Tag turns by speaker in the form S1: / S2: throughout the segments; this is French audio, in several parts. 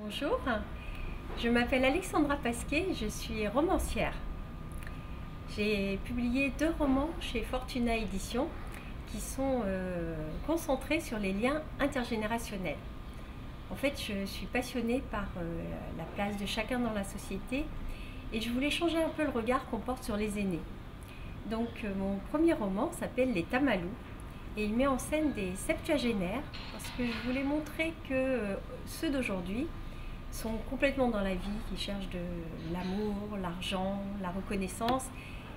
S1: Bonjour, je m'appelle Alexandra Pasquet, je suis romancière. J'ai publié 2 romans chez Fortuna Éditions qui sont concentrés sur les liens intergénérationnels. En fait, je suis passionnée par la place de chacun dans la société et je voulais changer un peu le regard qu'on porte sur les aînés. Donc mon premier roman s'appelle Les Tamalous et il met en scène des septuagénaires parce que je voulais montrer que ceux d'aujourd'hui sont complètement dans la vie, qui cherchent de l'amour, l'argent, la reconnaissance.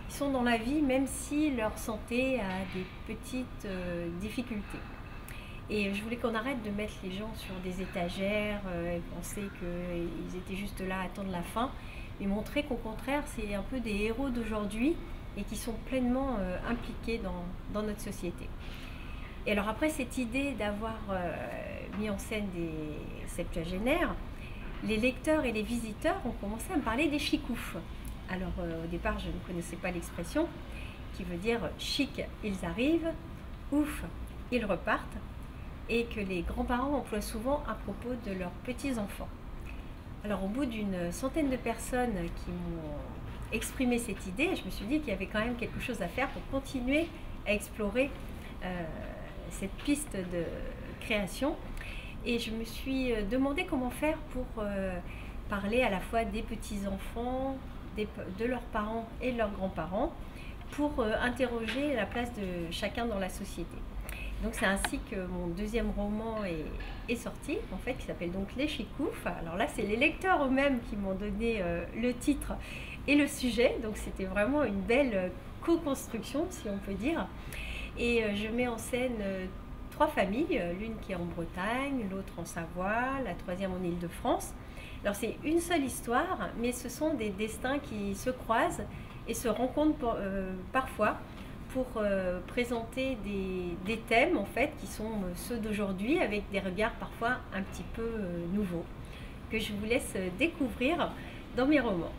S1: Ils sont dans la vie même si leur santé a des petites difficultés. Et je voulais qu'on arrête de mettre les gens sur des étagères et penser qu'ils étaient juste là à attendre la fin, mais montrer qu'au contraire, c'est un peu des héros d'aujourd'hui et qui sont pleinement impliqués dans notre société. Et alors après cette idée d'avoir mis en scène des septuagénaires, les lecteurs et les visiteurs ont commencé à me parler des chicoufs. Alors au départ, je ne connaissais pas l'expression qui veut dire chic, ils arrivent, ouf, ils repartent, et que les grands-parents emploient souvent à propos de leurs petits-enfants. Alors au bout d'une centaine de personnes qui m'ont exprimé cette idée, je me suis dit qu'il y avait quand même quelque chose à faire pour continuer à explorer cette piste de création. Et je me suis demandé comment faire pour parler à la fois des petits-enfants, de leurs parents et de leurs grands-parents, pour interroger la place de chacun dans la société. Donc c'est ainsi que mon deuxième roman est sorti, en fait, qui s'appelle donc Les Chicoufs. Alors là, c'est les lecteurs eux-mêmes qui m'ont donné le titre et le sujet, donc c'était vraiment une belle co-construction, si on peut dire. Et je mets en scène 3 familles, l'une qui est en Bretagne, l'autre en Savoie, la troisième en Île-de-France. Alors c'est une seule histoire, mais ce sont des destins qui se croisent et se rencontrent parfois pour présenter des thèmes en fait qui sont ceux d'aujourd'hui avec des regards parfois un petit peu nouveaux que je vous laisse découvrir dans mes romans.